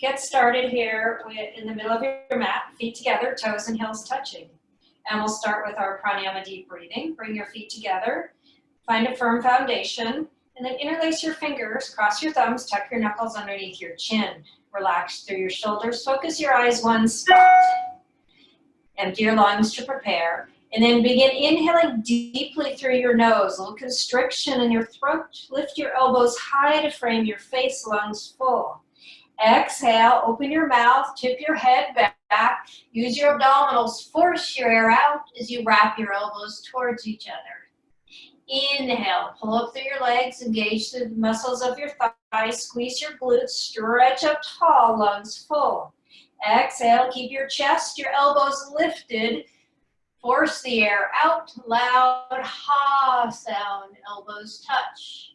Get started here in the middle of your mat, feet together, toes and heels touching. And we'll start with our pranayama deep breathing. Bring your feet together, find a firm foundation, and then interlace your fingers, cross your thumbs, tuck your knuckles underneath your chin. Relax through your shoulders, focus your eyes one spot. Empty your lungs to prepare. And then begin inhaling deeply through your nose, a little constriction in your throat. Lift your elbows high to frame your face, lungs full. Exhale, open your mouth, tip your head back. Use your abdominals, force your air out as you wrap your elbows towards each other. Inhale, pull up through your legs, engage the muscles of your thighs, squeeze your glutes, stretch up tall, lungs full. Exhale, keep your chest, your elbows lifted. Force the air out, loud ha sound, elbows touch.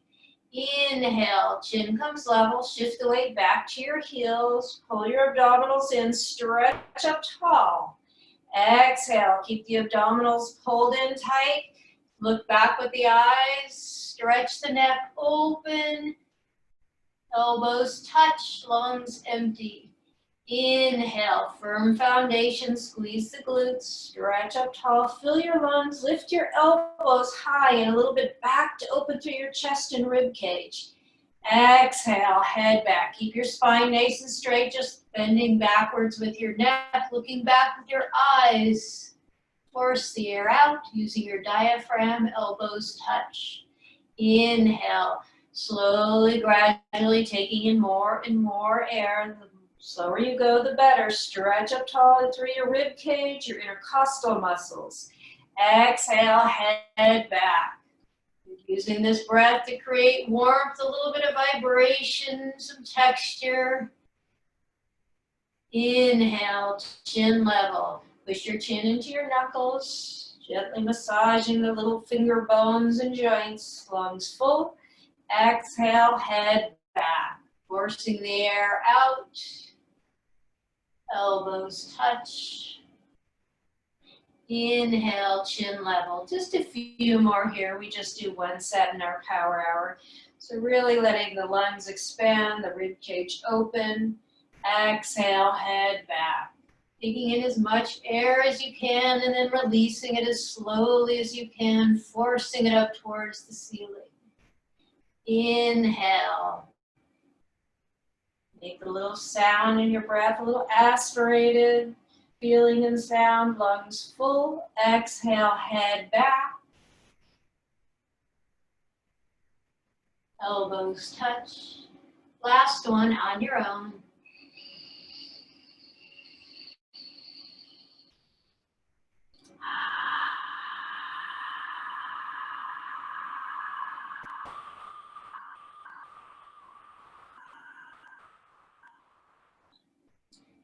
Inhale, chin comes level, shift the weight back to your heels, pull your abdominals in, stretch up tall. Exhale, keep the abdominals pulled in tight, look back with the eyes, stretch the neck open, elbows touch, lungs empty. Inhale, firm foundation, squeeze the glutes, stretch up tall, fill your lungs, lift your elbows high and a little bit back to open through your chest and rib cage. Exhale, head back, keep your spine nice and straight, just bending backwards with your neck, looking back with your eyes. Force the air out, using your diaphragm, elbows touch. Inhale, slowly, gradually taking in more and more air. The slower you go, the better. Stretch up tall through your rib cage, your intercostal muscles. Exhale, head back. Using this breath to create warmth, a little bit of vibration, some texture. Inhale, chin level. Push your chin into your knuckles, gently massaging the little finger bones and joints. Lungs full. Exhale, head back. Forcing the air out. Elbows touch. Inhale, chin level. Just a few more here. We just do one set in our power hour. So really letting the lungs expand, the rib cage open. Exhale, head back. Taking in as much air as you can and then releasing it as slowly as you can, forcing it up towards the ceiling. Inhale. Make a little sound in your breath, a little aspirated feeling and sound, lungs full. Exhale, head back. Elbows touch. Last one on your own.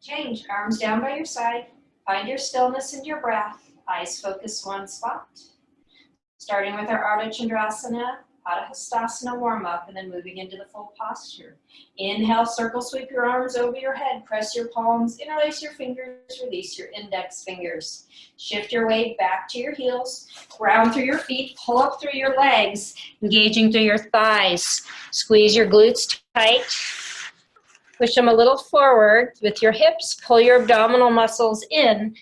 Change, arms down by your side. Find your stillness in your breath. Eyes focus one spot. Starting with our Ardha Chandrasana, Pada Hastasana warm-up, and then moving into the full posture. Inhale, circle sweep your arms over your head. Press your palms, interlace your fingers, release your index fingers. Shift your weight back to your heels. Ground through your feet, pull up through your legs, engaging through your thighs. Squeeze your glutes tight. Push them a little forward with your hips. Pull your abdominal muscles in.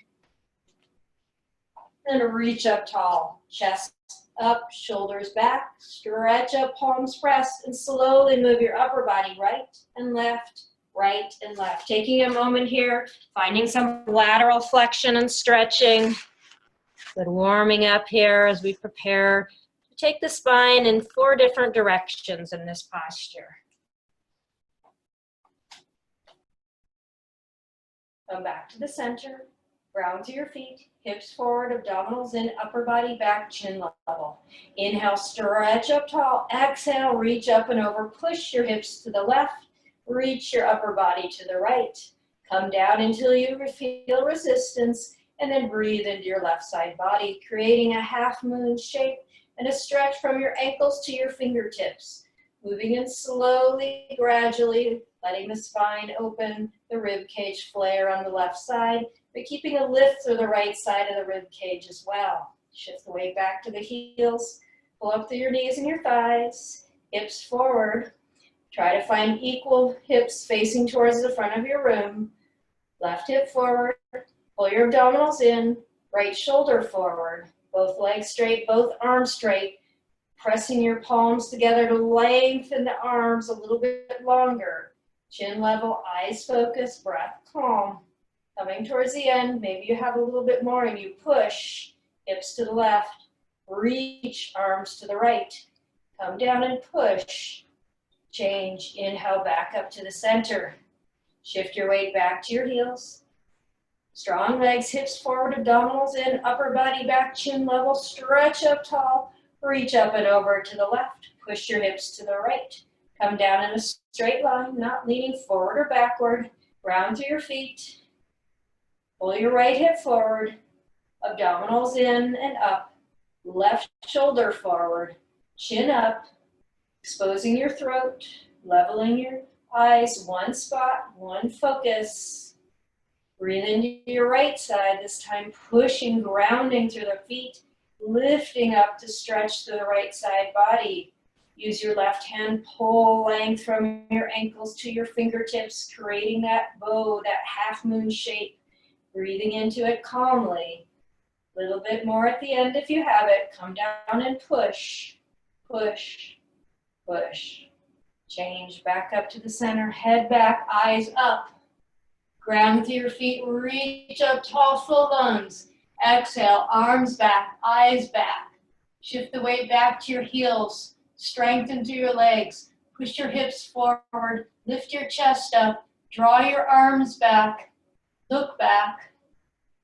And reach up tall. Chest up, shoulders back. Stretch up, palms pressed. And slowly move your upper body right and left, right and left. Taking a moment here, finding some lateral flexion and stretching. Good warming up here as we prepare to take the spine in 4 different directions in this posture. Come back to the center, ground to your feet, hips forward, abdominals in, upper body back, chin level. Inhale, stretch up tall. Exhale, reach up and over. Push your hips to the left, reach your upper body to the right. Come down until you feel resistance, and then breathe into your left side body, creating a half moon shape and a stretch from your ankles to your fingertips. Moving in slowly, gradually, letting the spine open, the rib cage flare on the left side, but keeping a lift through the right side of the rib cage as well. Shift the weight back to the heels, pull up through your knees and your thighs, hips forward. Try to find equal hips facing towards the front of your room. Left hip forward, pull your abdominals in, right shoulder forward, both legs straight, both arms straight, pressing your palms together to lengthen the arms a little bit longer. Chin level, eyes focused, breath calm. Coming towards the end, maybe you have a little bit more and you push, hips to the left, reach, arms to the right. Come down and push. Change, inhale back up to the center. Shift your weight back to your heels. Strong legs, hips forward, abdominals in, upper body back, chin level, stretch up tall, reach up and over to the left, push your hips to the right. Come down in a straight line, not leaning forward or backward, round through your feet. Pull your right hip forward, abdominals in and up, left shoulder forward, chin up, exposing your throat, leveling your eyes, one spot, one focus. Breathe into your right side, this time pushing, grounding through the feet, lifting up to stretch through the right side body. Use your left hand, pull length from your ankles to your fingertips, creating that bow, that half moon shape. Breathing into it calmly. A little bit more at the end if you have it. Come down and push, push, push. Change back up to the center, head back, eyes up. Ground through your feet, reach up tall, full lungs. Exhale, arms back, eyes back. Shift the weight back to your heels. Strengthen through your legs. Push your hips forward, lift your chest up. Draw your arms back, look back.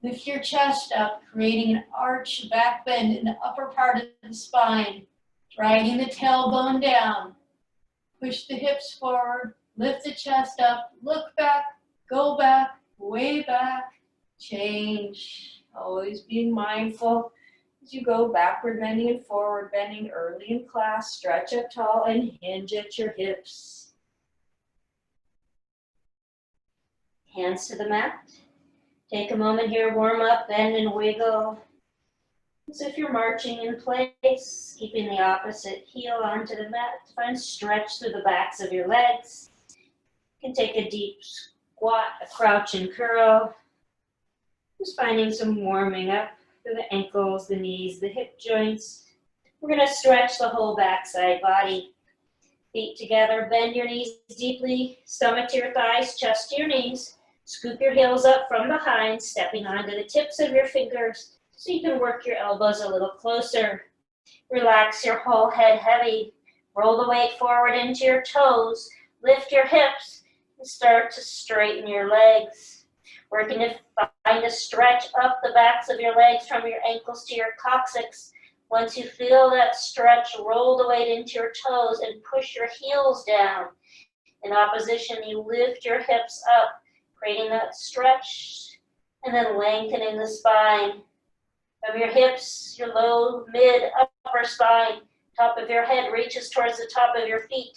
Lift your chest up, creating an arch back bend in the upper part of the spine. Dragging the tailbone down. Push the hips forward, lift the chest up, look back, go back, way back, change. Always being mindful as you go backward bending and forward bending early in class. Stretch up tall and hinge at your hips. Hands to the mat. Take a moment here, warm up, bend and wiggle. As if you're marching in place, keeping the opposite heel onto the mat. Find stretch through the backs of your legs. You can take a deep squat, a crouch and curl. Just finding some warming up through the ankles, the knees, the hip joints. We're going to stretch the whole backside body. Feet together, bend your knees deeply, stomach to your thighs, chest to your knees. Scoop your heels up from behind, stepping onto the tips of your fingers so you can work your elbows a little closer. Relax your whole head heavy. Roll the weight forward into your toes. Lift your hips and start to straighten your legs. Working to find a stretch up the backs of your legs from your ankles to your coccyx. Once you feel that stretch, roll the weight into your toes and push your heels down. In opposition, you lift your hips up, creating that stretch, and then lengthening the spine. From your hips, your low, mid, upper spine, top of your head reaches towards the top of your feet.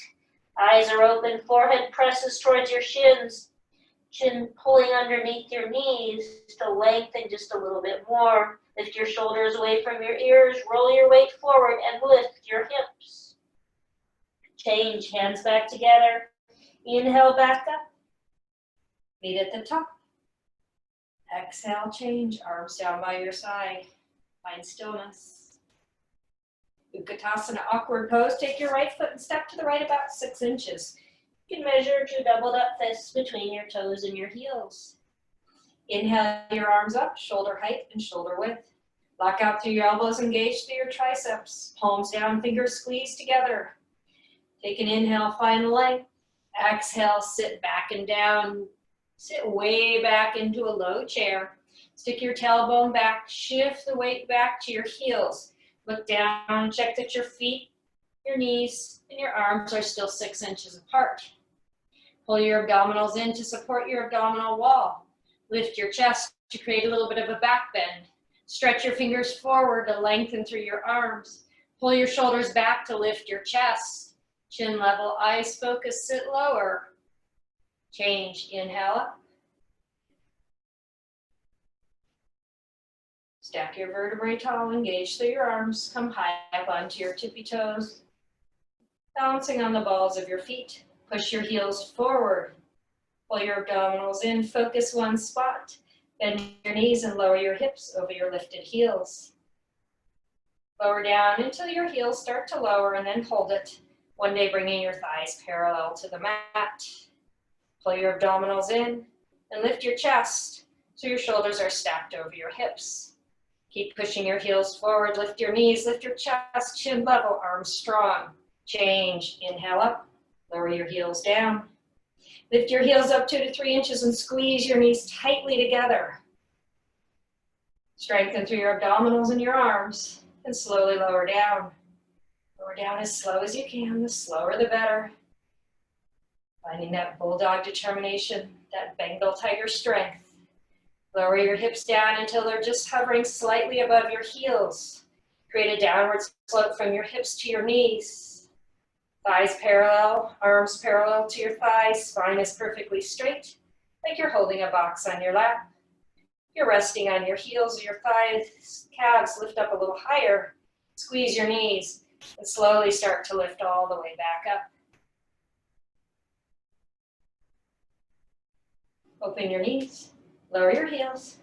Eyes are open, forehead presses towards your shins. Chin pulling underneath your knees to lengthen just a little bit more. Lift your shoulders away from your ears, roll your weight forward, and lift your hips. Change, hands back together. Inhale back up. Feet at the top. Exhale, change, arms down by your side. Find stillness. Utkatasana, awkward pose. Take your right foot and step to the right about 6 inches. You can measure to doubled up fists between your toes and your heels. Inhale your arms up, shoulder height and shoulder width. Lock out through your elbows, engage through your triceps. Palms down, fingers squeeze together. Take an inhale, find length. Exhale, sit back and down. Sit way back into a low chair. Stick your tailbone back, shift the weight back to your heels. Look down, check that your feet, your knees, and your arms are still 6 inches apart. Pull your abdominals in to support your abdominal wall. Lift your chest to create a little bit of a back bend. Stretch your fingers forward to lengthen through your arms. Pull your shoulders back to lift your chest. Chin level, eyes focus, sit lower. Change, inhale up. Stack your vertebrae tall, engage through your arms, come high up onto your tippy toes. Balancing on the balls of your feet. Push your heels forward. Pull your abdominals in, focus one spot. Bend your knees and lower your hips over your lifted heels. Lower down until your heels start to lower and then hold it. One day bringing your thighs parallel to the mat. Pull your abdominals in and lift your chest so your shoulders are stacked over your hips. Keep pushing your heels forward, lift your knees, lift your chest, chin level, arms strong. Change, inhale up, lower your heels down. Lift your heels up 2 to 3 inches and squeeze your knees tightly together. Strengthen through your abdominals and your arms and slowly lower down. Lower down as slow as you can, the slower the better. Finding that bulldog determination, that Bengal tiger strength. Lower your hips down until they're just hovering slightly above your heels. Create a downward slope from your hips to your knees. Thighs parallel, arms parallel to your thighs, spine is perfectly straight, like you're holding a box on your lap. You're resting on your heels or your thighs, calves lift up a little higher. Squeeze your knees and slowly start to lift all the way back up. Open your knees, lower your heels,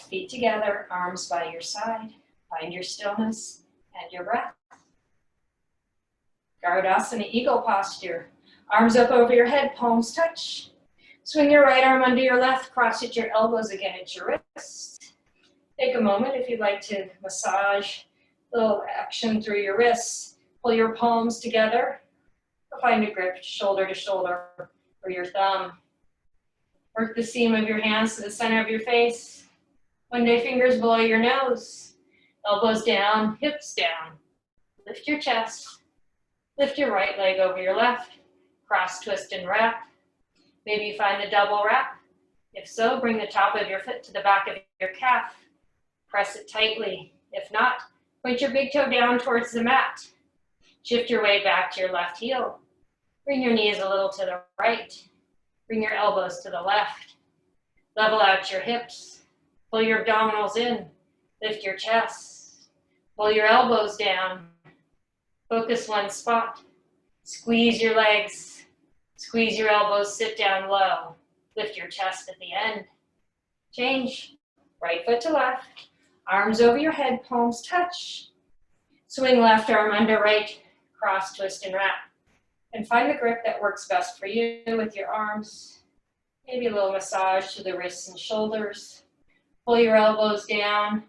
feet together, arms by your side. Find your stillness and your breath. Garudasana, eagle posture. Arms up over your head, palms touch. Swing your right arm under your left, cross at your elbows again at your wrist. Take a moment if you'd like to massage a little action through your wrists. Pull your palms together. Find a grip shoulder to shoulder or your thumb. Work the seam of your hands to the center of your face. One day fingers below your nose. Elbows down, hips down. Lift your chest. Lift your right leg over your left. Cross, twist, and wrap. Maybe you find the double wrap. If so, bring the top of your foot to the back of your calf. Press it tightly. If not, point your big toe down towards the mat. Shift your weight back to your left heel. Bring your knees a little to the right. Bring your elbows to the left. Level out your hips. Pull your abdominals in. Lift your chest. Pull your elbows down. Focus one spot. Squeeze your legs. Squeeze your elbows, sit down low. Lift your chest at the end. Change. Right foot to left. Arms over your head, palms touch. Swing left arm under right. Cross, twist, and wrap. And find the grip that works best for you with your arms. Maybe a little massage to the wrists and shoulders. Pull your elbows down.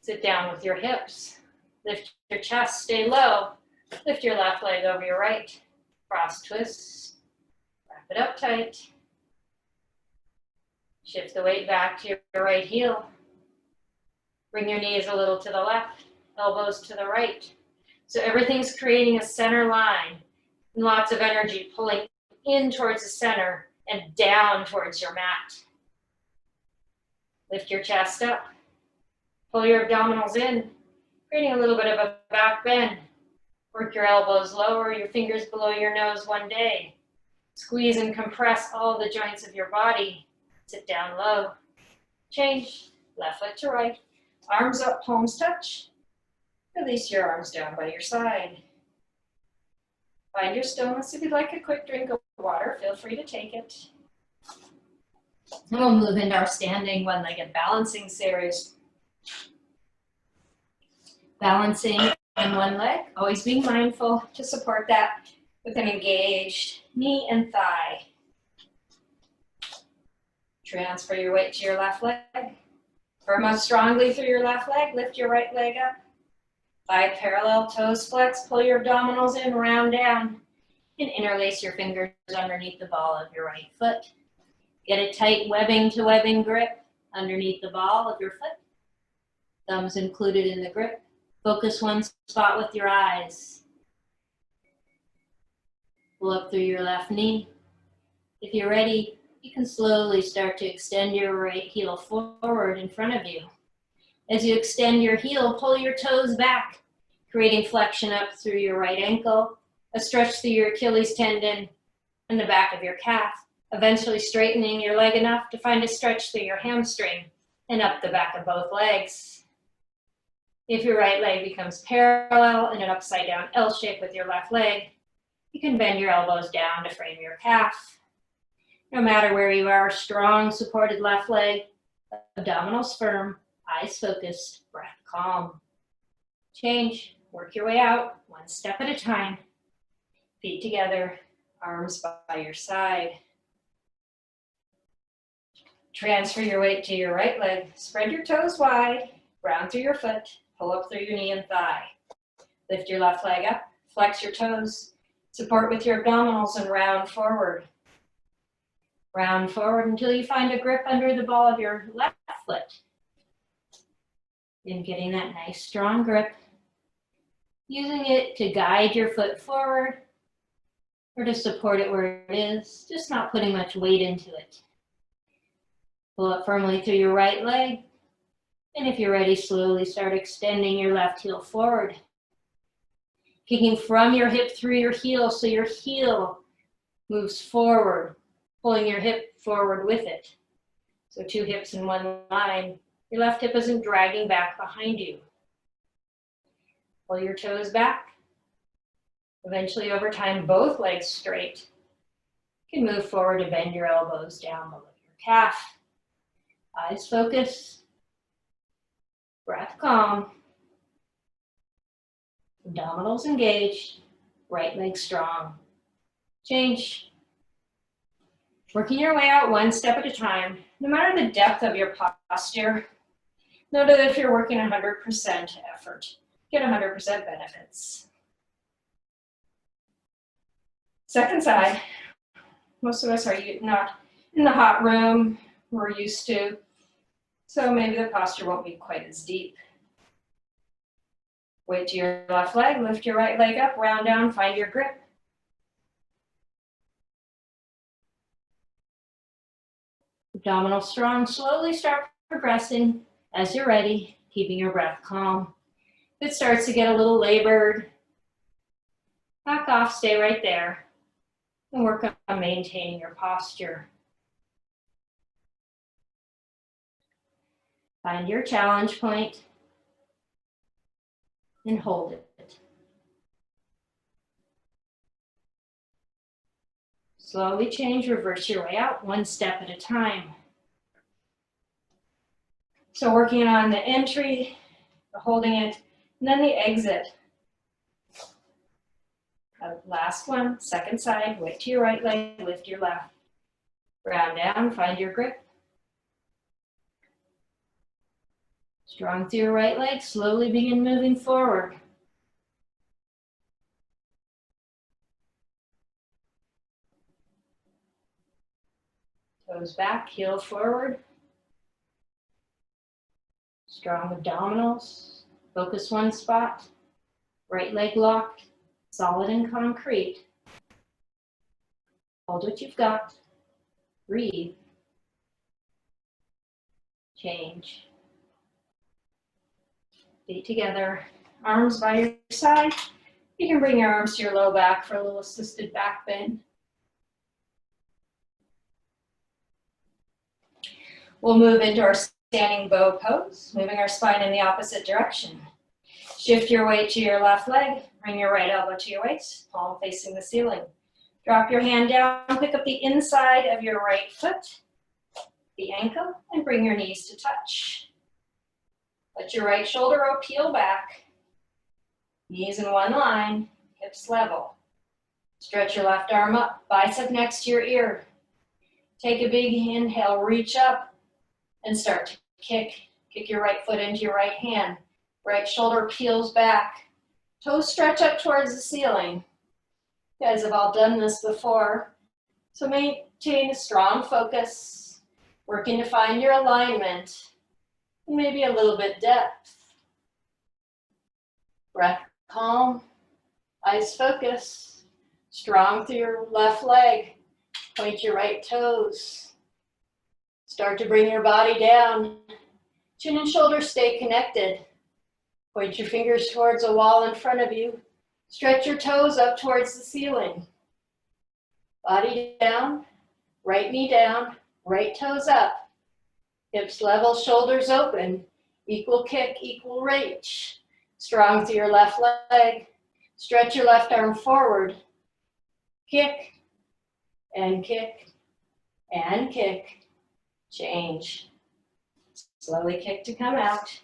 Sit down with your hips. Lift your chest, stay low. Lift your left leg over your right. Cross twist. Wrap it up tight. Shift the weight back to your right heel. Bring your knees a little to the left, elbows to the right. So everything's creating a center line. And lots of energy pulling in towards the center and down towards your mat. Lift your chest up. Pull your abdominals in, creating a little bit of a back bend. Work your elbows lower, your fingers below your nose one day. Squeeze and compress all the joints of your body. Sit down low. Change, left foot to right. Arms up, palms touch. Release your arms down by your side. Find your stillness. If you'd like a quick drink of water, feel free to take it. And we'll move into our standing one-legged balancing series. Balancing on one leg, always being mindful to support that with an engaged knee and thigh. Transfer your weight to your left leg. Firm up strongly through your left leg. Lift your right leg up. Thigh parallel, toes flex. Pull your abdominals in, round down. And interlace your fingers underneath the ball of your right foot. Get a tight webbing to webbing grip underneath the ball of your foot. Thumbs included in the grip. Focus one spot with your eyes. Pull up through your left knee. If you're ready, you can slowly start to extend your right heel forward in front of you. As you extend your heel, pull your toes back, creating flexion up through your right ankle, a stretch through your Achilles tendon and the back of your calf, eventually straightening your leg enough to find a stretch through your hamstring and up the back of both legs. If your right leg becomes parallel in an upside down L shape with your left leg, You can bend your elbows down to frame your calf. No matter where you are, strong supported left leg, abdominals firm, eyes focused, breath calm. Change, work your way out, one step at a time. Feet together, arms by your side. Transfer your weight to your right leg. Spread your toes wide, ground through your foot, pull up through your knee and thigh. Lift your left leg up, flex your toes, support with your abdominals and round forward. Round forward until you find a grip under the ball of your left foot. And getting that nice strong grip, using it to guide your foot forward or to support it where it is, just not putting much weight into it. Pull up firmly through your right leg, and if you're ready, slowly start extending your left heel forward. Kicking from your hip through your heel so your heel moves forward, pulling your hip forward with it. So 2 hips in one line. Your left hip isn't dragging back behind you. Pull your toes back. Eventually, over time, both legs straight. You can move forward to bend your elbows down below your calf. Eyes focused. Breath calm. Abdominals engaged. Right leg strong. Change. Working your way out one step at a time. No matter the depth of your posture, know that if you're working 100% effort, get 100% benefits. Second side. Most of us are not in the hot room we're used to, so maybe the posture won't be quite as deep. Weight to your left leg, lift your right leg up, round down, find your grip. Abdominal strong, slowly start progressing as you're ready, keeping your breath calm. If it starts to get a little labored, back off, stay right there, and work on maintaining your posture. Find your challenge point and hold it. Slowly change, reverse your way out one step at a time. So working on the entry, the holding it, and then the exit. Last one, second side, weight to your right leg, lift your left. Round down, find your grip. Strong through your right leg, slowly begin moving forward. Toes back, heel forward. Strong abdominals, focus one spot. Right leg locked, solid and concrete. Hold what you've got. Breathe. Change. Feet together, arms by your side. You can bring your arms to your low back for a little assisted back bend. We'll move into our standing bow pose, moving our spine in the opposite direction. Shift your weight to your left leg, bring your right elbow to your waist, palm facing the ceiling. Drop your hand down, pick up the inside of your right foot, the ankle, and bring your knees to touch. Let your right shoulder peel back, knees in one line, hips level. Stretch your left arm up, bicep next to your ear. Take a big inhale, reach up, and start to kick. Kick your right foot into your right hand. Right shoulder peels back. Toes stretch up towards the ceiling. You guys have all done this before. So maintain a strong focus, working to find your alignment, and maybe a little bit depth. Breath calm, eyes focus, strong through your left leg. Point your right toes. Start to bring your body down. Chin and shoulders stay connected. Point your fingers towards a wall in front of you. Stretch your toes up towards the ceiling. Body down, right knee down, right toes up. Hips level, shoulders open. Equal kick, equal reach. Strong through your left leg. Stretch your left arm forward. kick, and kick, and kick, change. Slowly kick to come out,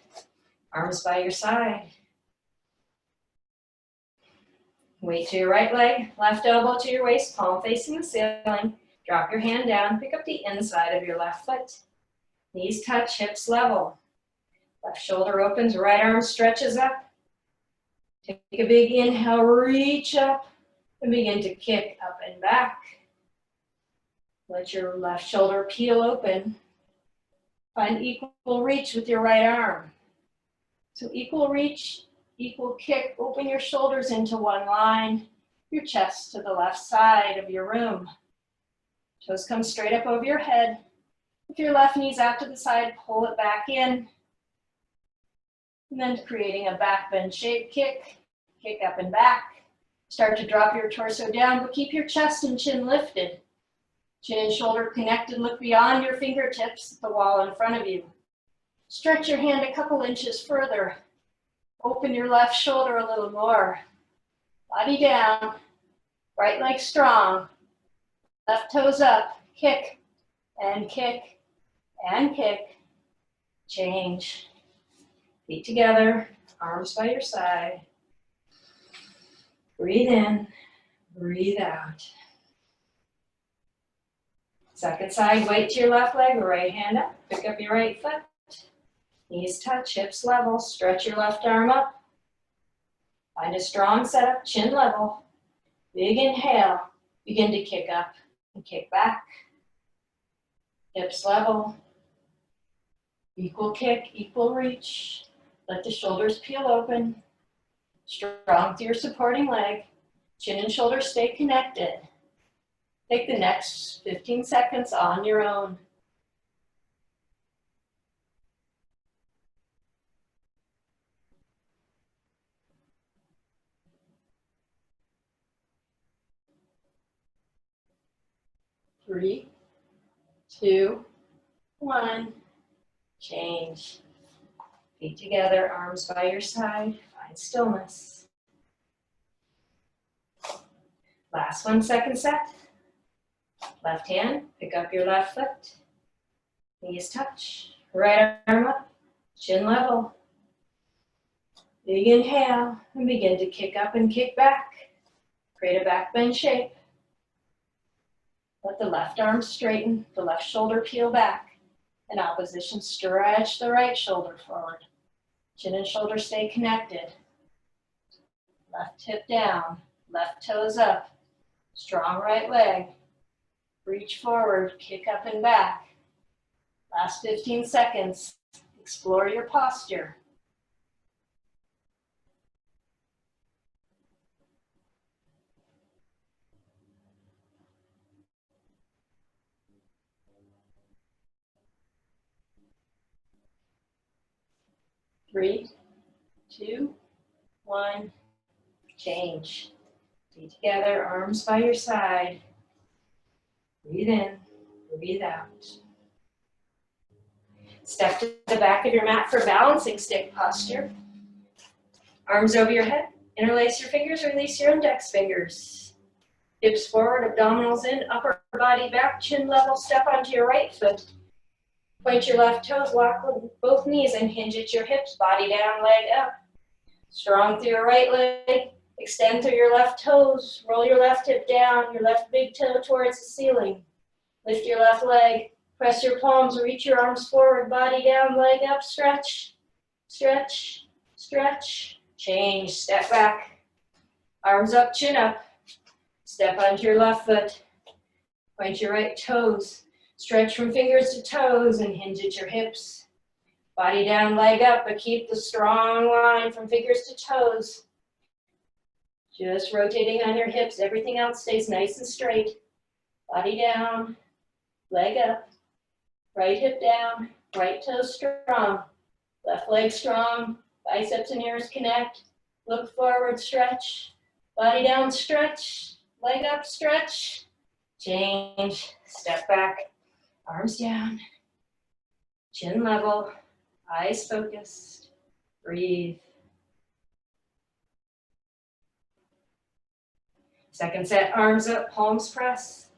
arms by your side. Weight to your right leg, left elbow to your waist, palm facing the ceiling. Drop your hand down, pick up the inside of your left foot. Knees touch, hips level. Left shoulder opens, right arm stretches up. Take a big inhale, reach up, and begin to kick up and back. Let your left shoulder peel open. Find equal reach with your right arm. So equal reach, equal kick. Open your shoulders into one line, your chest to the left side of your room. Toes come straight up over your head. If your left knee's out to the side, pull it back in. And then creating a back bend shape kick, kick up and back. Start to drop your torso down, but keep your chest and chin lifted. Chin and shoulder connected, look beyond your fingertips at the wall in front of you. Stretch your hand a couple inches further. Open your left shoulder a little more. Body down, right leg strong. Left toes up, kick, and kick, and kick. Change. Feet together, arms by your side. Breathe in, breathe out. Second side, weight to your left leg, right hand up. Pick up your right foot. Knees touch, hips level. Stretch your left arm up. Find a strong setup, chin level. Big inhale. Begin to kick up and kick back. Hips level. Equal kick, equal reach. Let the shoulders peel open. Strong through your supporting leg. Chin and shoulders stay connected. Take the next 15 seconds on your own. Three, two, one. Change. Feet together, arms by your side. Find stillness. Last 1 second set. Left hand, pick up your left foot. Knees touch. Right arm up, chin level. Big inhale, and begin to kick up and kick back. Create a back bend shape. Let the left arm straighten, the left shoulder peel back. In opposition, stretch the right shoulder forward. Chin and shoulder stay connected. Left hip down, left toes up. Strong right leg. Reach forward, kick up and back. Last 15 seconds. Explore your posture. Three, two, one. Change. Feet together, arms by your side. Breathe in, breathe out. Step to the back of your mat for balancing stick posture. Arms over your head. Interlace your fingers, release your index fingers. Hips forward, abdominals in, upper body back, chin level. Step onto your right foot. Point your left toes, lock both knees and hinge at your hips. Body down, leg up. Strong through your right leg. Extend through your left toes. Roll your left hip down, your left big toe towards the ceiling. Lift your left leg. Press your palms, reach your arms forward, body down, leg up, stretch, stretch, stretch. Change, step back. Arms up, chin up. Step onto your left foot. Point your right toes. Stretch from fingers to toes and hinge at your hips. Body down, leg up, but keep the strong line from fingers to toes. Just rotating on your hips. Everything else stays nice and straight. Body down, leg up. Right hip down, right toe strong. Left leg strong. Biceps and ears connect. Look forward, stretch. Body down, stretch. Leg up, stretch. Change. Step back. Arms down. Chin level. Eyes focused. Breathe. Second set, arms up, palms press.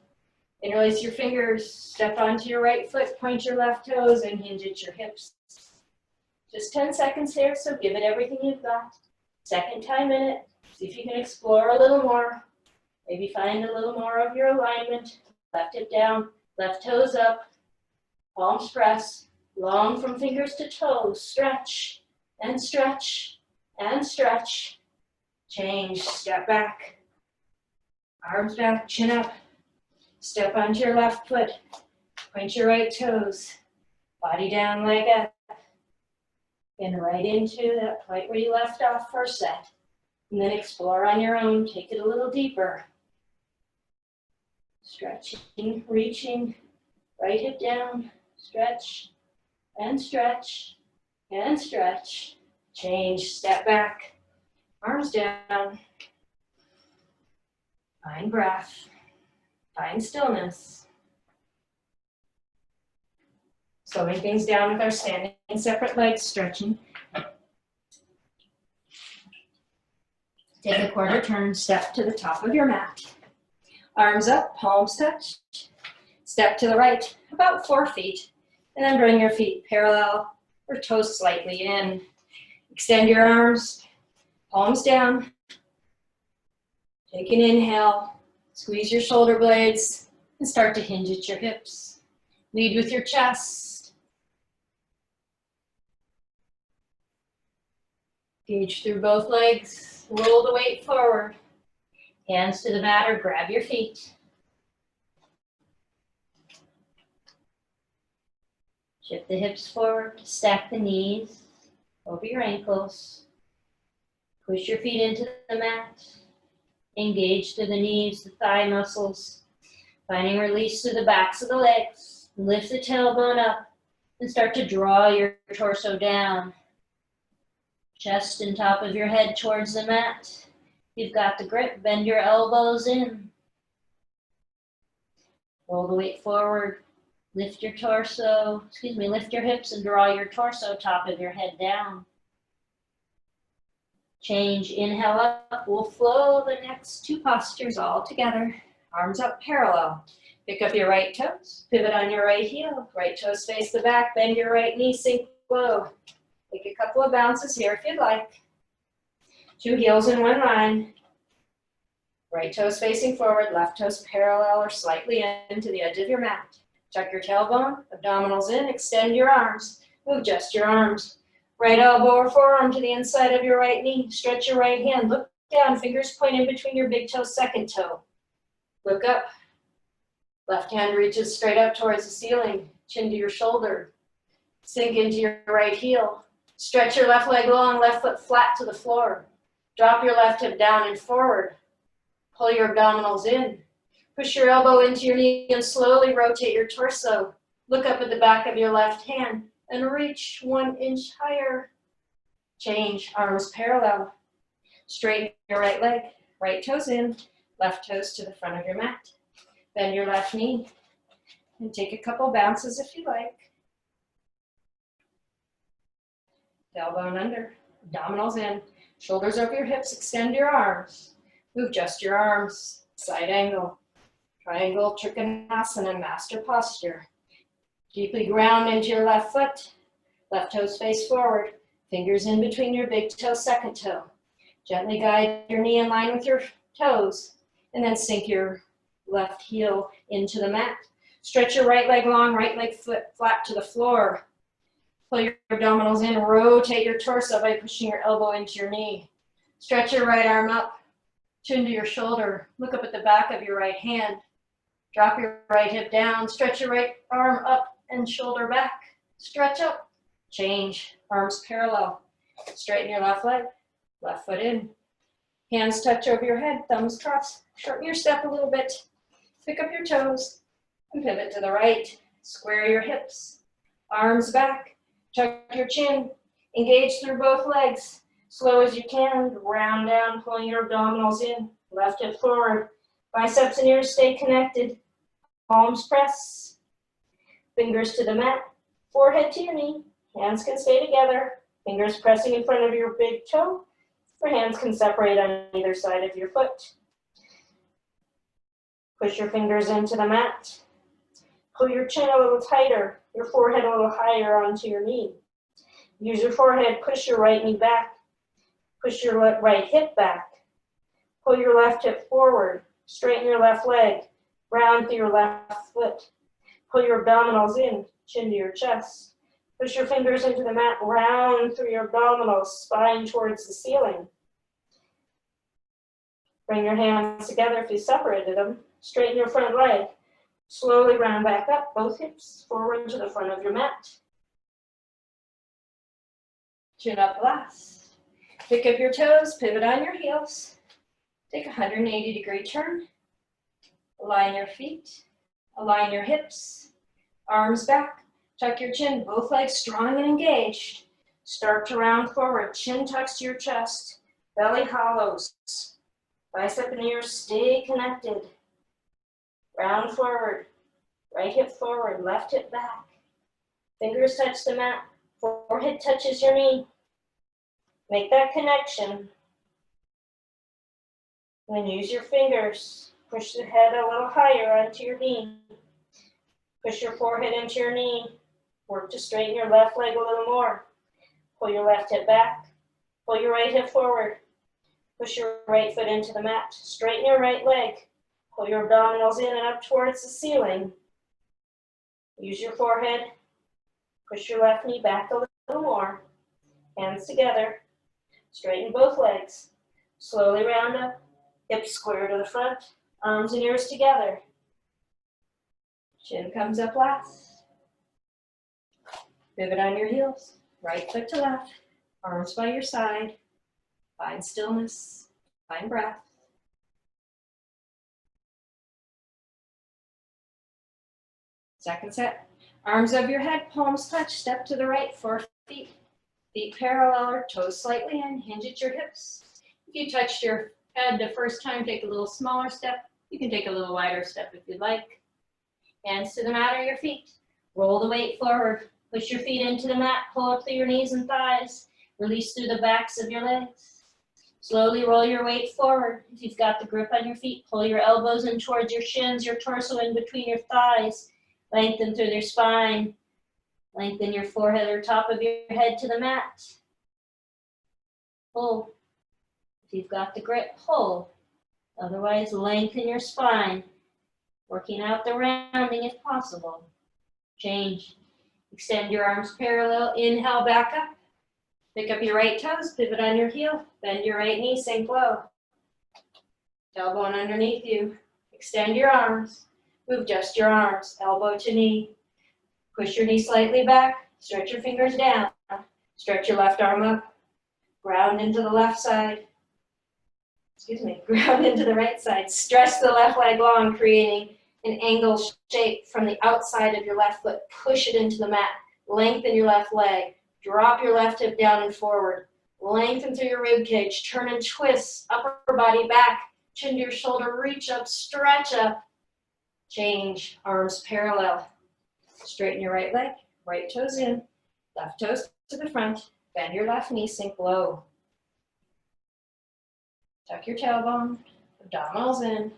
Interlace your fingers, step onto your right foot, point your left toes, and hinge at your hips. Just 10 seconds here, so give it everything you've got. Second time in it, see if you can explore a little more. Maybe find a little more of your alignment. Left hip down, left toes up, palms press, long from fingers to toes. Stretch and stretch and stretch. Change, step back. Arms back, chin up. Step onto your left foot. Point your right toes. Body down, leg up. And right into that point where you left off first set. And then explore on your own. Take it a little deeper. Stretching, reaching. Right hip down. Stretch and stretch and stretch. Change, step back. Arms down. Find breath. Find stillness. Slowing things down with our standing separate legs, stretching. Take a quarter turn, step to the top of your mat. Arms up, palms touch. Step to the right, about 4 feet, and then bring your feet parallel or toes slightly in. Extend your arms, palms down. Take an inhale, squeeze your shoulder blades, and start to hinge at your hips. Lead with your chest. Engage through both legs, roll the weight forward. Hands to the mat or grab your feet. Shift the hips forward, stack the knees over your ankles. Push your feet into the mat. Engage through the knees, the thigh muscles. Finding release through the backs of the legs. Lift the tailbone up and start to draw your torso down. Chest and top of your head towards the mat. You've got the grip, bend your elbows in. Roll the weight forward. Lift your torso, lift your hips and draw your torso, top of your head down. Change, inhale up, we'll flow the next 2 postures all together. Arms up parallel. Pick up your right toes, pivot on your right heel. Right toes face the back, bend your right knee, sink low. Take a couple of bounces here if you'd like. 2 heels in 1 line. Right toes facing forward, left toes parallel or slightly into the edge of your mat. Tuck your tailbone, abdominals in, extend your arms. Move just your arms. Right elbow or forearm to the inside of your right knee. Stretch your right hand. Look down, fingers point in between your big toe, second toe. Look up. Left hand reaches straight up towards the ceiling. Chin to your shoulder. Sink into your right heel. Stretch your left leg long, left foot flat to the floor. Drop your left hip down and forward. Pull your abdominals in. Push your elbow into your knee and slowly rotate your torso. Look up at the back of your left hand and reach 1 inch higher. Change, arms parallel. Straighten your right leg, right toes in, left toes to the front of your mat. Bend your left knee and take a couple bounces if you like. Tailbone under, abdominals in, shoulders over your hips, extend your arms. Move just your arms, side angle. Triangle, Trikonasana, master posture. Deeply ground into your left foot. Left toes face forward. Fingers in between your big toe, second toe. Gently guide your knee in line with your toes. And then sink your left heel into the mat. Stretch your right leg long, right leg foot flat to the floor. Pull your abdominals in, rotate your torso by pushing your elbow into your knee. Stretch your right arm up, chin to your shoulder. Look up at the back of your right hand. Drop your right hip down, stretch your right arm up and shoulder back. Stretch up, change, arms parallel. Straighten your left leg, left foot in. Hands touch over your head, thumbs cross. Shorten your step a little bit. Pick up your toes and pivot to the right. Square your hips, arms back. Tuck your chin, engage through both legs. Slow as you can, round down, pulling your abdominals in. Left hip forward. Biceps and ears stay connected. Palms press. Fingers to the mat. Forehead to your knee. Hands can stay together. Fingers pressing in front of your big toe. Your hands can separate on either side of your foot. Push your fingers into the mat. Pull your chin a little tighter, your forehead a little higher onto your knee. Use your forehead, push your right knee back. Push your right hip back. Pull your left hip forward. Straighten your left leg. Round through your left foot. Pull your abdominals in, chin to your chest. Push your fingers into the mat, round through your abdominals, spine towards the ceiling. Bring your hands together if you separated them. Straighten your front leg. Slowly round back up, both hips forward to the front of your mat. Chin up last. Pick up your toes, pivot on your heels. Take a 180-degree turn. Align your feet, align your hips, arms back. Tuck your chin, both legs strong and engaged. Start to round forward, chin tucks to your chest, belly hollows. Bicep and ears stay connected. Round forward, right hip forward, left hip back. Fingers touch the mat, forehead touches your knee. Make that connection. Then use your fingers. Push the head a little higher onto your knee. Push your forehead into your knee. Work to straighten your left leg a little more. Pull your left hip back. Pull your right hip forward. Push your right foot into the mat. Straighten your right leg. Pull your abdominals in and up towards the ceiling. Use your forehead. Push your left knee back a little more. Hands together. Straighten both legs. Slowly round up. Hips square to the front. Arms and ears together. Chin comes up last. Pivot on your heels. Right foot to left. Arms by your side. Find stillness. Find breath. Second set. Arms over your head, palms touch. Step to the right, 4 feet. Feet parallel or toes slightly in. Hinge at your hips. If you touched your head the first time, take a little smaller step. You can take a little wider step if you'd like. Hands to the mat or your feet. Roll the weight forward. Push your feet into the mat. Pull up through your knees and thighs. Release through the backs of your legs. Slowly roll your weight forward. If you've got the grip on your feet, pull your elbows in towards your shins, your torso in between your thighs. Lengthen through your spine. Lengthen your forehead or top of your head to the mat. Pull. If you've got the grip, pull. Otherwise, lengthen your spine. Working out the rounding if possible. Change. Extend your arms parallel. Inhale, back up. Pick up your right toes, pivot on your heel. Bend your right knee, sink low. Tailbone underneath you. Extend your arms. Move just your arms, elbow to knee. Push your knee slightly back. Stretch your fingers down. Stretch your left arm up. Ground into the left side. Ground into the right side. Stretch the left leg long, creating an angle shape from the outside of your left foot. Push it into the mat. Lengthen your left leg. Drop your left hip down and forward. Lengthen through your rib cage. Turn and twist. Upper body back. Chin to your shoulder. Reach up. Stretch up. Change. Arms parallel. Straighten your right leg. Right toes in. Left toes to the front. Bend your left knee. Sink low. Tuck your tailbone. Abdominals in.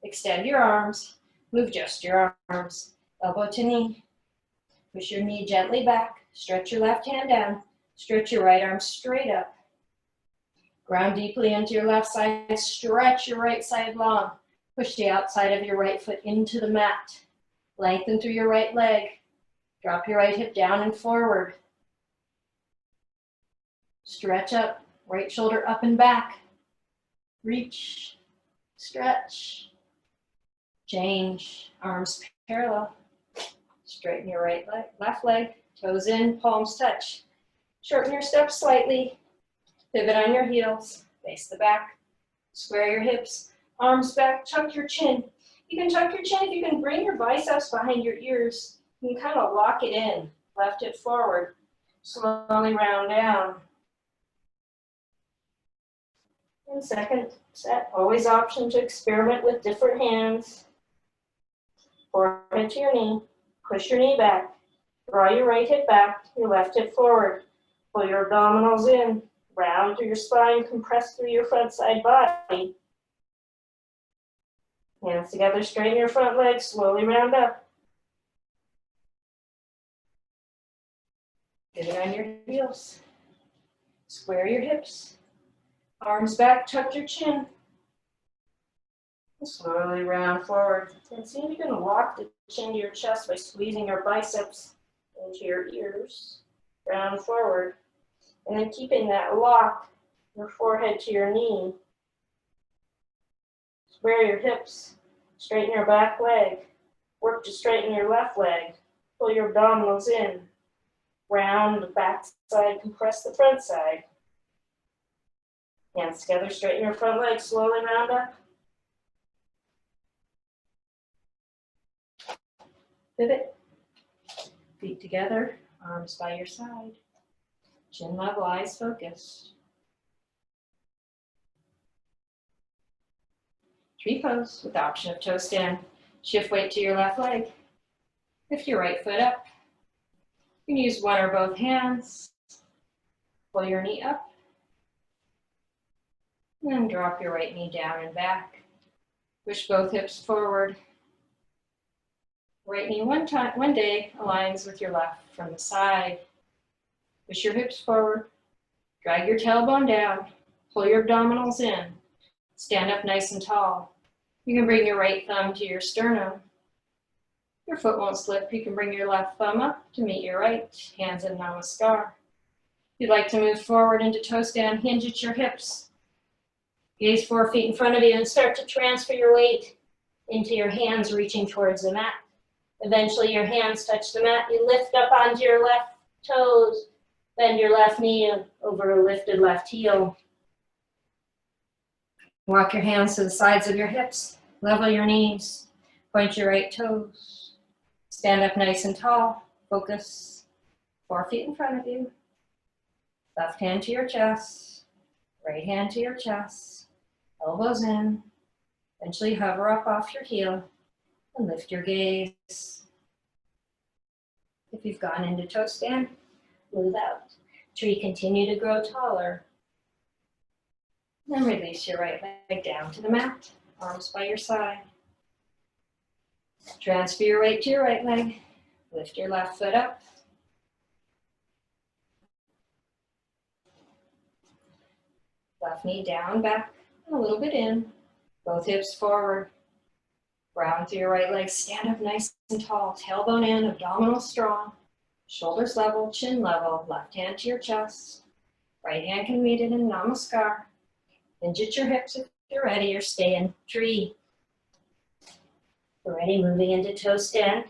Extend your arms. Move just your arms. Elbow to knee. Push your knee gently back. Stretch your left hand down. Stretch your right arm straight up. Ground deeply into your left side. Stretch your right side long. Push the outside of your right foot into the mat. Lengthen through your right leg. Drop your right hip down and forward. Stretch up. Right shoulder up and back. Reach. Stretch. Change. Arms parallel. Straighten your right leg, left leg. Toes in, palms touch. Shorten your steps slightly. Pivot on your heels. Face the back. Square your hips. Arms back. Tuck your chin. You can tuck your chin if you can bring your biceps behind your ears. You can kind of lock it in. Left hip forward. Slowly round down. And second set, always option to experiment with different hands. Forehead to your knee. Push your knee back. Draw your right hip back, your left hip forward. Pull your abdominals in. Round through your spine, compress through your front side body. Hands together, straighten your front leg, slowly round up. Pivot on your heels. Square your hips. Arms back, tuck your chin. And slowly round forward. And see if you can lock the chin to your chest by squeezing your biceps into your ears. Round forward. And then keeping that lock, your forehead to your knee. Square your hips. Straighten your back leg. Work to straighten your left leg. Pull your abdominals in. Round the back side, compress the front side. Hands together, straighten your front leg, slowly round up. Pivot. Feet together, arms by your side. Chin level, eyes focused. Tree pose with the option of toe stand. Shift weight to your left leg. Lift your right foot up. You can use one or both hands. Pull your knee up. And drop your right knee down and back. Push both hips forward. Right knee one day aligns with your left from the side. Push your hips forward. Drag your tailbone down. Pull your abdominals in. Stand up nice and tall. You can bring your right thumb to your sternum. Your foot won't slip. You can bring your left thumb up to meet your right. Hands in namaskar. If you'd like to move forward into toe stand, hinge at your hips. Gaze 4 feet in front of you and start to transfer your weight into your hands reaching towards the mat. Eventually your hands touch the mat. You lift up onto your left toes. Bend your left knee over a lifted left heel. Walk your hands to the sides of your hips. Level your knees. Point your right toes. Stand up nice and tall. Focus. 4 feet in front of you. Left hand to your chest. Right hand to your chest. Elbows in. Eventually hover up off your heel and lift your gaze. If you've gone into toe stand, move out. Tree, continue to grow taller. Then release your right leg down to the mat, arms by your side. Transfer your weight to your right leg. Lift your left foot up. Left knee down, back, and a little bit in. Both hips forward. Round through your right leg. Stand up nice and tall. Tailbone in, abdominals strong. Shoulders level, chin level. Left hand to your chest. Right hand can meet it in namaskar. Hinge at your hips if you're ready. You're staying tree. We're ready, moving into toe stand.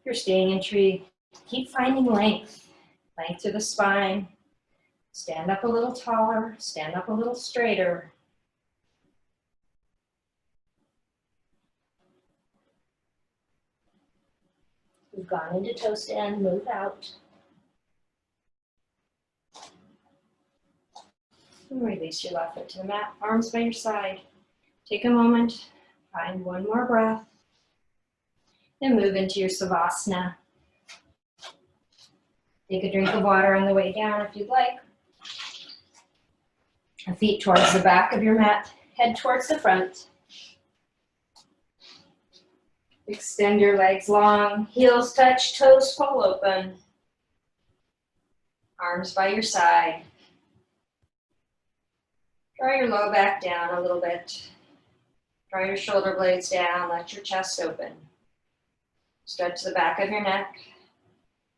You're staying in tree. Keep finding length. Length to the spine. Stand up a little taller. Stand up a little straighter. We've gone into toe stand. Move out. And release your left foot to the mat. Arms by your side. Take a moment. Find one more breath. Then move into your savasana. Take a drink of water on the way down if you'd like. Feet towards the back of your mat. Head towards the front. Extend your legs long. Heels touch, toes pull open. Arms by your side. Draw your low back down a little bit. Draw your shoulder blades down. Let your chest open. Stretch the back of your neck.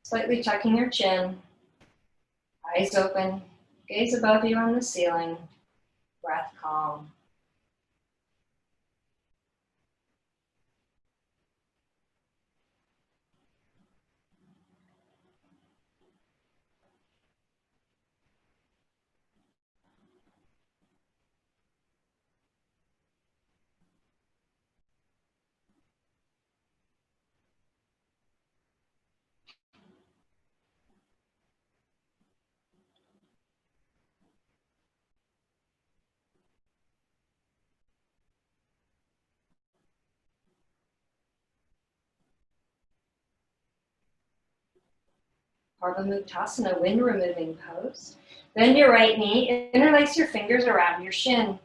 Slightly tucking your chin. Eyes open. Gaze above you on the ceiling. Breath calm. Parvamuktasana, wind removing pose. Bend your right knee, interlace your fingers around your shin.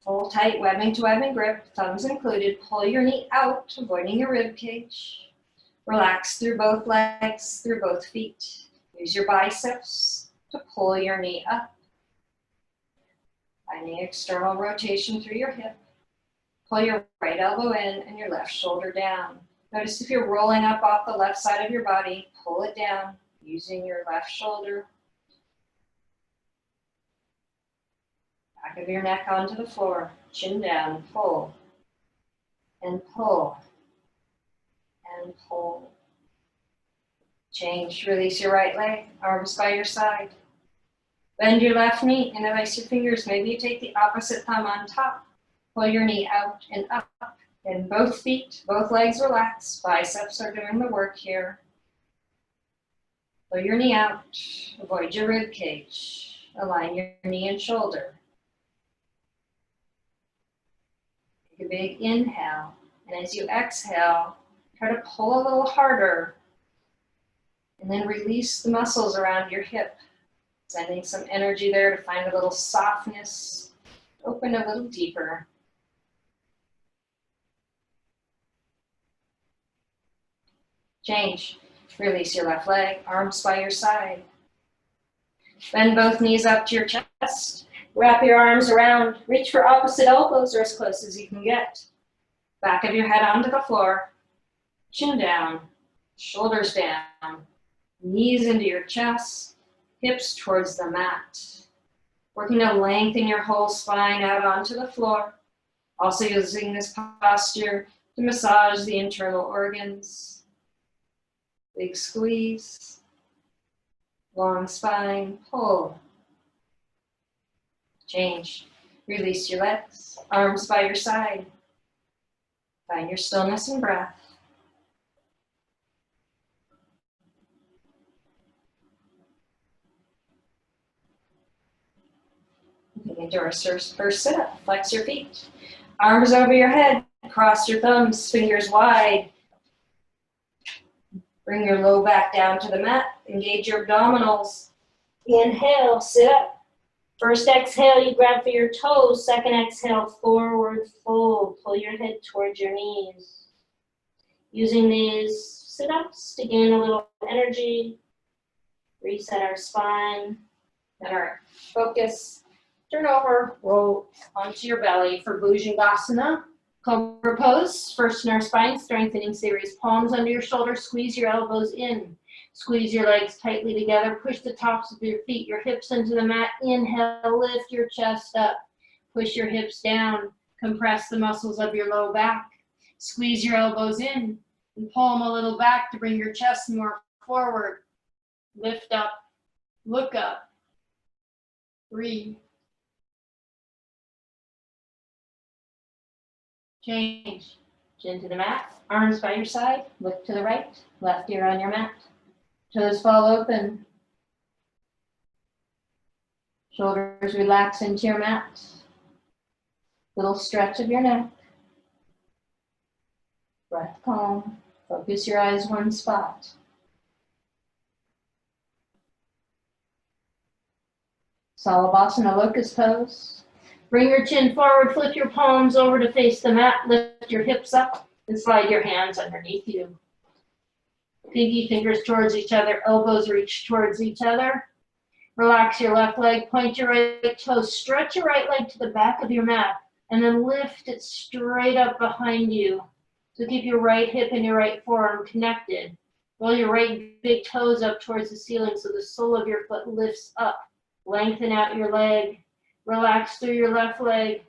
Pull tight, webbing to webbing grip, thumbs included. Pull your knee out, avoiding your rib cage. Relax through both legs, through both feet. Use your biceps to pull your knee up. Finding external rotation through your hip. Pull your right elbow in and your left shoulder down. Notice if you're rolling up off the left side of your body, pull it down using your left shoulder. Back of your neck onto the floor, chin down, pull, and pull, and pull. Change, release your right leg, arms by your side. Bend your left knee, interlace your fingers. Maybe you take the opposite thumb on top. Pull your knee out and up. And both feet, both legs relax. Biceps are doing the work here. Pull your knee out. Avoid your rib cage. Align your knee and shoulder. Take a big inhale. And as you exhale, try to pull a little harder. And then release the muscles around your hip. Sending some energy there to find a little softness. Open a little deeper. Change. Release your left leg, arms by your side. Bend both knees up to your chest. Wrap your arms around. Reach for opposite elbows or as close as you can get. Back of your head onto the floor. Chin down. Shoulders down. Knees into your chest. Hips towards the mat. Working to lengthen your whole spine out onto the floor. Also using this posture to massage the internal organs. Big squeeze. Long spine, pull. Change. Release your legs, arms by your side. Find your stillness and breath. Moving into our first sit-up. Flex your feet. Arms over your head. Cross your thumbs, fingers wide. Bring your low back down to the mat. Engage your abdominals. Inhale, sit up. First exhale, you grab for your toes. Second exhale, forward fold. Pull your head towards your knees. Using these sit-ups to gain a little energy. Reset our spine and our focus. Turn over, roll onto your belly for Bhujangasana. Cobra pose, first in our spine, strengthening series. Palms under your shoulders, squeeze your elbows in. Squeeze your legs tightly together, push the tops of your feet, your hips into the mat. Inhale, lift your chest up. Push your hips down, compress the muscles of your low back. Squeeze your elbows in and pull them a little back to bring your chest more forward. Lift up, look up, breathe. Change. Chin to the mat, arms by your side, look to the right, left ear on your mat. Toes fall open. Shoulders relax into your mat. Little stretch of your neck. Breath calm. Focus your eyes one spot. Salabhasana locust pose. Bring your chin forward, flip your palms over to face the mat, lift your hips up, and slide your hands underneath you. Pinky fingers towards each other, elbows reach towards each other. Relax your left leg, point your right toes, stretch your right leg to the back of your mat, and then lift it straight up behind you. So keep your right hip and your right forearm connected. Roll your right big toes up towards the ceiling so the sole of your foot lifts up. Lengthen out your leg. Relax through your left leg.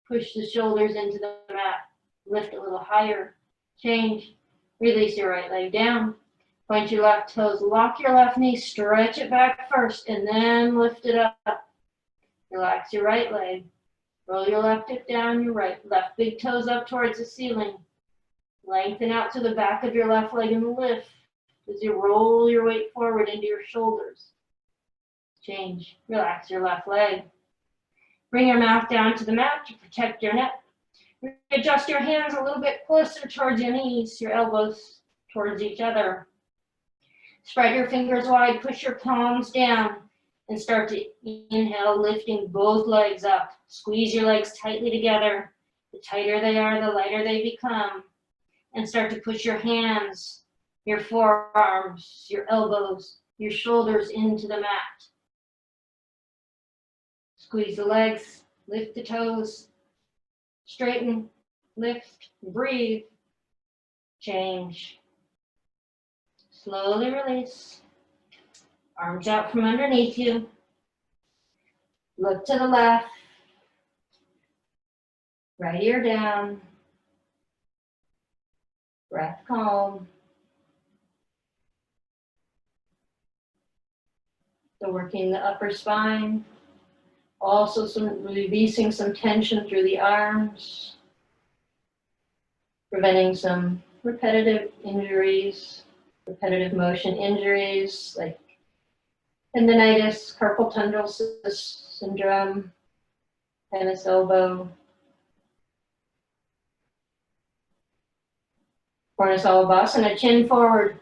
Push the shoulders into the mat. Lift a little higher. Change. Release your right leg down. Point your left toes. Lock your left knee. Stretch it back first and then lift it up. Relax your right leg. Roll your left hip down, your left big toes up towards the ceiling. Lengthen out to the back of your left leg and lift as you roll your weight forward into your shoulders. Change. Relax your left leg. Bring your mouth down to the mat to protect your neck. Adjust your hands a little bit closer towards your knees, your elbows towards each other. Spread your fingers wide, push your palms down. And start to inhale, lifting both legs up. Squeeze your legs tightly together. The tighter they are, the lighter they become. And start to push your hands, your forearms, your elbows, your shoulders into the mat. Squeeze the legs, lift the toes, straighten, lift, breathe, change. Slowly release. Arms out from underneath you. Look to the left. Right ear down. Breath calm. So working the upper spine. Also releasing some tension through the arms. Preventing some repetitive injuries, repetitive motion injuries like tendinitis, carpal tunnel syndrome, tennis elbow, Pranayama, chin forward.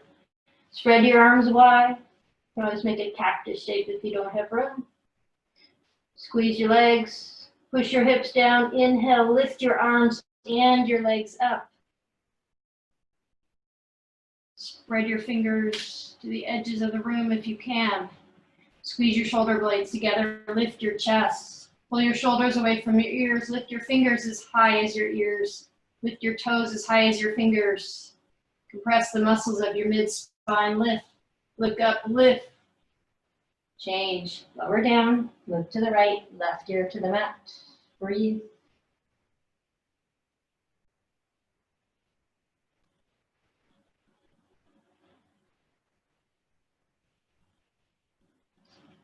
Spread your arms wide. You can always make a cactus shape if you don't have room. Squeeze your legs. Push your hips down. Inhale, lift your arms and your legs up. Spread your fingers to the edges of the room if you can. Squeeze your shoulder blades together. Lift your chest. Pull your shoulders away from your ears. Lift your fingers as high as your ears. Lift your toes as high as your fingers. Compress the muscles of your mid-spine. Lift. Look up, lift. Change. Lower down. Look to the right. Left ear to the mat. Breathe.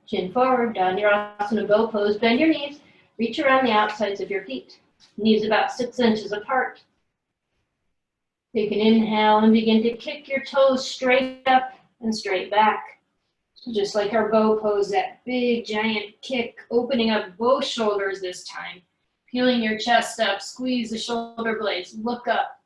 Chin forward, Dhanurasana bow pose. Bend your knees. Reach around the outsides of your feet. Knees about 6 inches apart. Take an inhale and begin to kick your toes straight up and straight back. So just like our bow pose, that big giant kick, opening up both shoulders this time. Peeling your chest up, squeeze the shoulder blades, look up.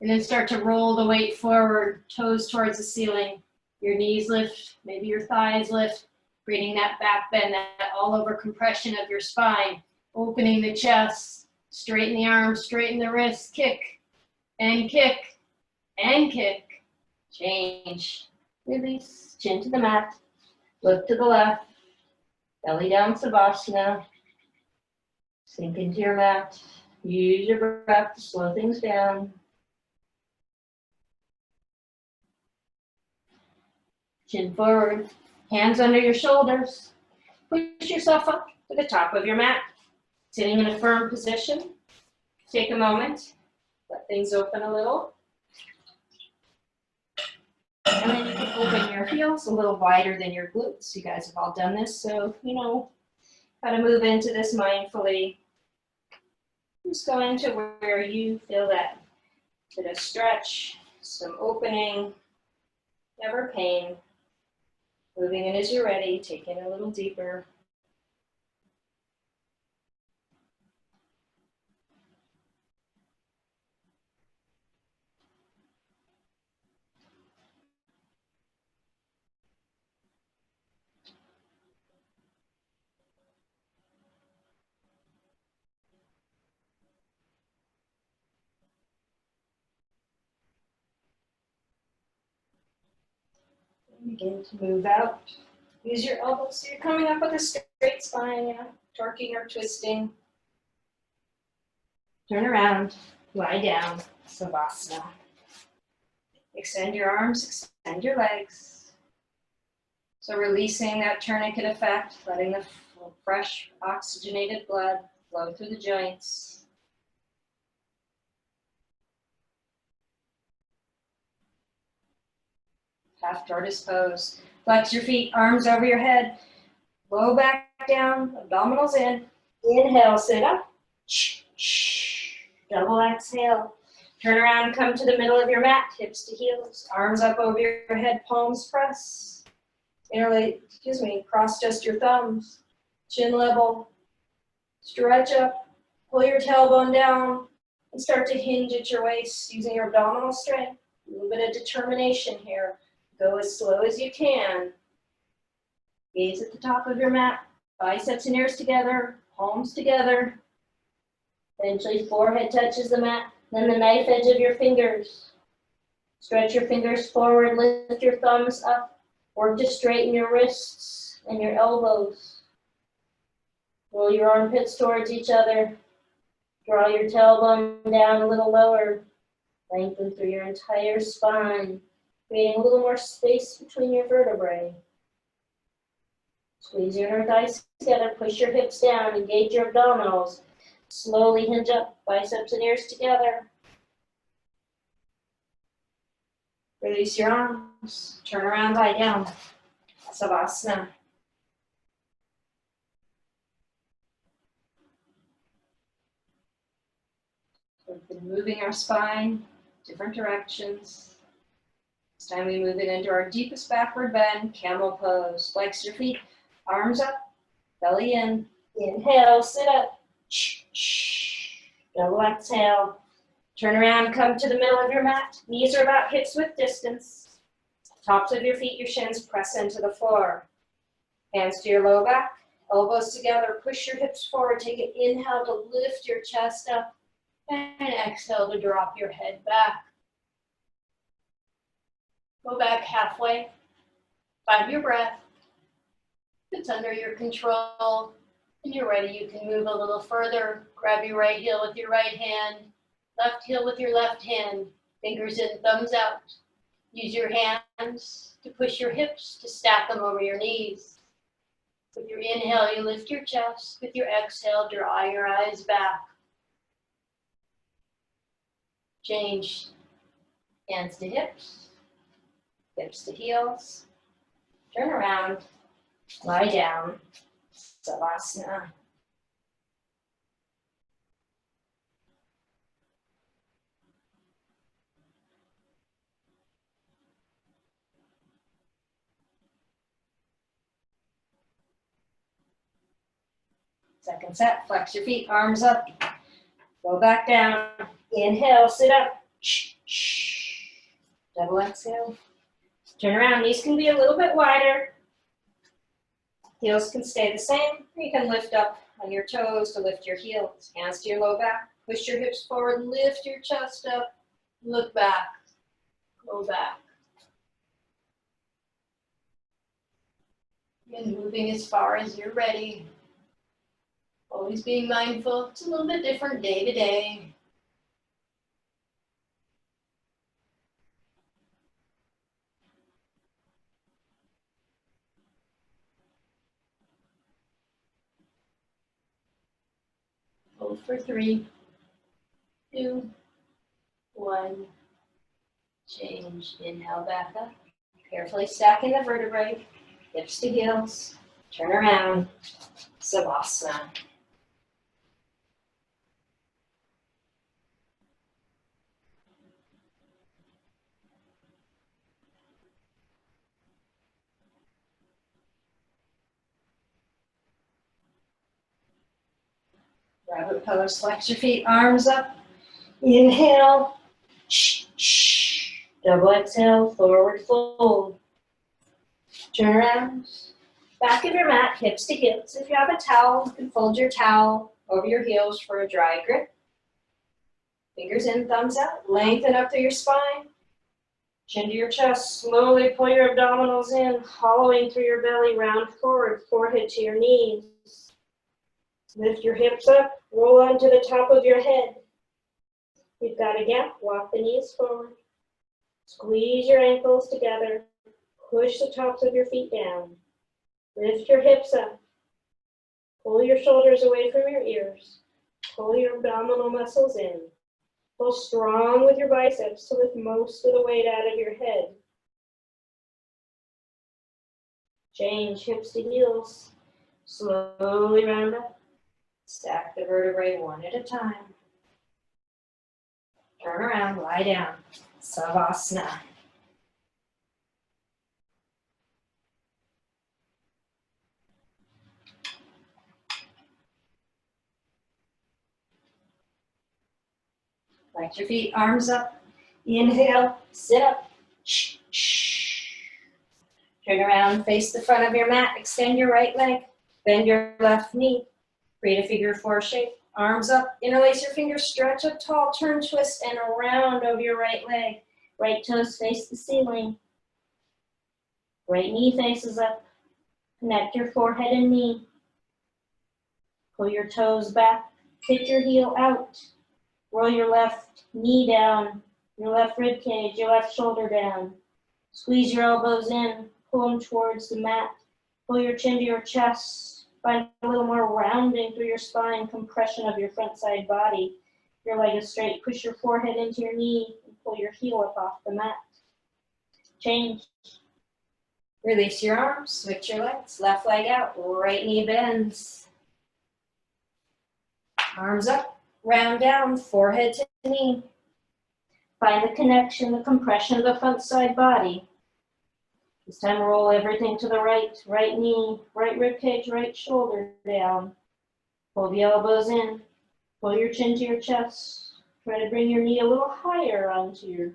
And then start to roll the weight forward, toes towards the ceiling. Your knees lift, maybe your thighs lift, creating that back bend, that all over compression of your spine. Opening the chest, straighten the arms, straighten the wrists, kick, and kick, and kick. Change. Release, chin to the mat. Look to the left. Belly down, Savasana. Sink into your mat. Use your breath to slow things down. Chin forward. Hands under your shoulders. Push yourself up to the top of your mat. Sitting in a firm position. Take a moment. Let things open a little. And then you can open your heels a little wider than your glutes. You guys have all done this, so you know how to move into this mindfully. Just go into where you feel that bit of stretch, some opening, never pain. Moving in as you're ready, taking a little deeper. Begin to move out. Use your elbows. So you're coming up with a straight spine, yeah. Torquing or twisting. Turn around, lie down, Savasana. Extend your arms, extend your legs. So releasing that tourniquet effect, letting the fresh oxygenated blood flow through the joints. Half tortoise pose. Flex your feet, arms over your head. Low back down, abdominals in. Inhale, sit up. Double exhale. Turn around, come to the middle of your mat, hips to heels, arms up over your head, palms press. Cross just your thumbs. Chin level. Stretch up. Pull your tailbone down and start to hinge at your waist using your abdominal strength. A little bit of determination here. Go as slow as you can. Gaze at the top of your mat, biceps and ears together, palms together. Eventually forehead touches the mat, then the knife edge of your fingers. Stretch your fingers forward, lift your thumbs up. Work to straighten your wrists and your elbows. Roll your armpits towards each other. Draw your tailbone down a little lower. Lengthen through your entire spine, creating a little more space between your vertebrae. Squeeze your inner thighs together, push your hips down, engage your abdominals. Slowly hinge up, biceps and ears together. Release your arms, turn around, lie down. Savasana. We've been moving our spine, different directions. This time we move it into our deepest backward bend, camel pose. Flex your feet, arms up, belly in. Inhale, sit up. Double exhale. Turn around, come to the middle of your mat. Knees are about hips width distance. Tops of your feet, your shins press into the floor. Hands to your low back, elbows together. Push your hips forward. Take an inhale to lift your chest up. And exhale to drop your head back. Go back halfway. Find your breath. If it's under your control and you're ready, you can move a little further. Grab your right heel with your right hand. Left heel with your left hand. Fingers in, thumbs out. Use your hands to push your hips, to stack them over your knees. With your inhale, you lift your chest. With your exhale, draw your eyes back. Change hands to hips, hips to heels. Turn around, lie down, Savasana. Second set, flex your feet, arms up. Go back down. Inhale, sit up. Double exhale. Turn around. Knees can be a little bit wider. Heels can stay the same. You can lift up on your toes to lift your heels. Hands to your low back. Push your hips forward. Lift your chest up. Look back. Go back. And moving as far as you're ready. Always being mindful. It's a little bit different day to day. Hold for 3, 2, 1. Change. Inhale back up. Carefully stacking the vertebrae. Hips to heels. Turn around. Savasana. Rabbit pose, flex your feet, arms up. Inhale. Double exhale, forward fold. Turn around. Back of your mat, hips to hips. If you have a towel, you can fold your towel over your heels for a dry grip. Fingers in, thumbs out. Lengthen up through your spine. Chin to your chest. Slowly pull your abdominals in, hollowing through your belly, round forward, forehead to your knees. Lift your hips up, roll onto the top of your head. You've got a gap, walk the knees forward. Squeeze your ankles together. Push the tops of your feet down. Lift your hips up. Pull your shoulders away from your ears. Pull your abdominal muscles in. Pull strong with your biceps to lift most of the weight out of your head. Change hips to heels. Slowly round up. Stack the vertebrae one at a time. Turn around, lie down. Savasana. Flex your feet, arms up. Inhale, sit up. Turn around, face the front of your mat, extend your right leg, bend your left knee, create a figure four shape. Arms up, interlace your fingers, stretch up tall, turn, twist, and around over your right leg. Right toes face the ceiling. Right knee faces up. Connect your forehead and knee. Pull your toes back, kick your heel out. Roll your left knee down, your left rib cage, your left shoulder down. Squeeze your elbows in, pull them towards the mat. Pull your chin to your chest. Find a little more rounding through your spine, compression of your front side body. Your leg is straight. Push your forehead into your knee and pull your heel up off the mat. Change. Release your arms, switch your legs. Left leg out, right knee bends. Arms up, round down, forehead to knee. Find the connection, the compression of the front side body. This time roll everything to the right. Right knee, right rib cage, right shoulder down. Pull the elbows in. Pull your chin to your chest. Try to bring your knee a little higher onto your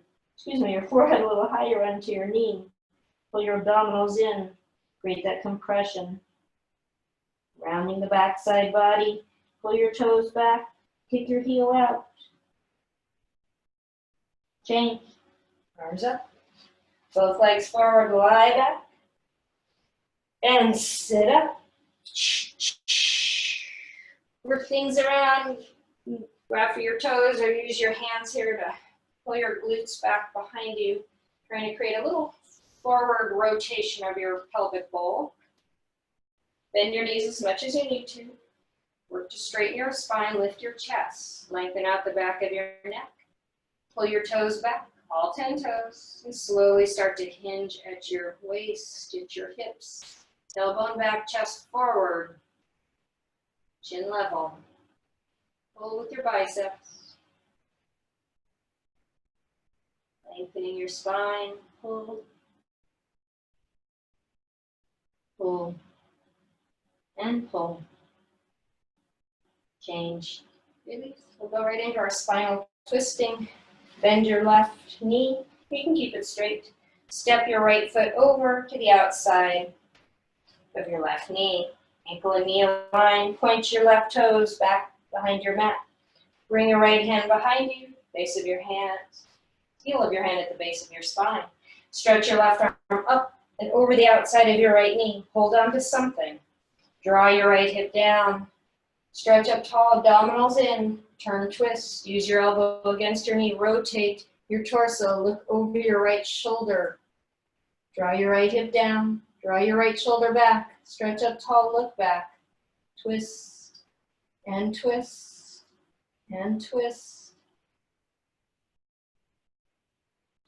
forehead a little higher onto your knee. Pull your abdominals in. Create that compression. Rounding the backside body. Pull your toes back. Kick your heel out. Change. Arms up. Both legs forward, lie back. And sit up. Work things around. Grab for your toes or use your hands here to pull your glutes back behind you. Trying to create a little forward rotation of your pelvic bowl. Bend your knees as much as you need to. Work to straighten your spine, lift your chest. Lengthen out the back of your neck. Pull your toes back. All 10 toes, and slowly start to hinge at your waist, at your hips. Tailbone back, chest forward. Chin level. Pull with your biceps. Lengthening your spine. Pull. Pull. And pull. Change. Release. We'll go right into our spinal twisting. Bend your left knee. You can keep it straight. Step your right foot over to the outside of your left knee. Ankle and knee aligned. Point your left toes back behind your mat. Bring your right hand behind you, base of your hand, heel of your hand at the base of your spine. Stretch your left arm up and over the outside of your right knee. Hold on to something. Draw your right hip down. Stretch up tall, abdominals in. Turn, twist. Use your elbow against your knee. Rotate your torso. Look over your right shoulder. Draw your right hip down. Draw your right shoulder back. Stretch up tall, look back. Twist and twist and twist.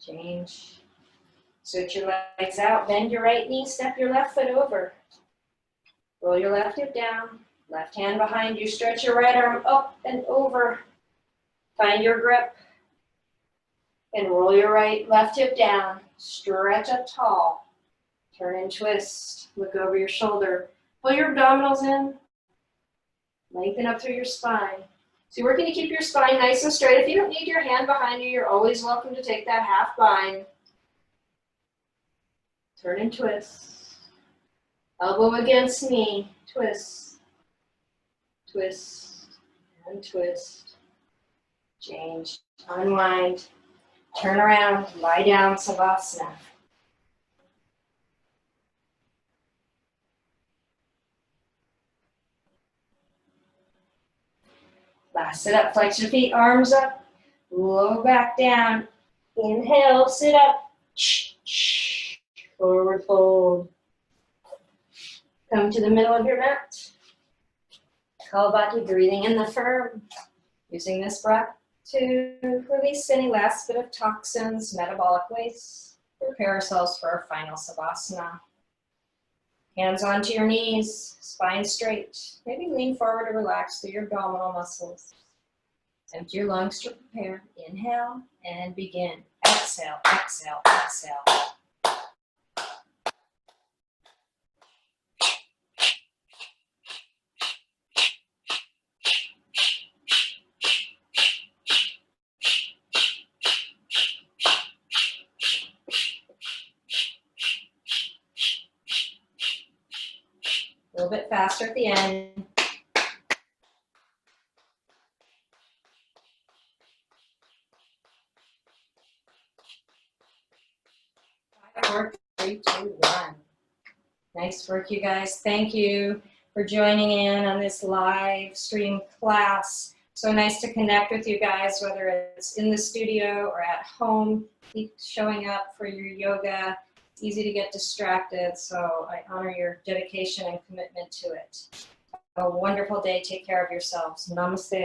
Change. Switch your legs out. Bend your right knee. Step your left foot over. Roll your left hip down. Left hand behind you. Stretch your right arm up and over. Find your grip. And roll your left hip down. Stretch up tall. Turn and twist. Look over your shoulder. Pull your abdominals in. Lengthen up through your spine. So you're working to keep your spine nice and straight. If you don't need your hand behind you, you're always welcome to take that half bind. Turn and twist. Elbow against knee. Twist. Twist and twist. Change. Unwind. Turn around. Lie down. Savasana. Last sit up. Flex your feet. Arms up. Low back down. Inhale. Sit up. Forward fold. Come to the middle of your mat. Kalabati, breathing in the firm. Using this breath to release any last bit of toxins, metabolic waste. Prepare ourselves for our final savasana. Hands onto your knees, spine straight. Maybe lean forward and relax through your abdominal muscles. Empty your lungs to prepare. Inhale and begin. Exhale, exhale, exhale. little bit faster at the end. 4, 3, 2, 1. Nice work, you guys. Thank you for joining in on this live stream class. So nice to connect with you guys, whether it's in the studio or at home. Keep showing up for your yoga. It's easy to get distracted, so I honor your dedication and commitment to it. Have a wonderful day. Take care of yourselves. Namaste.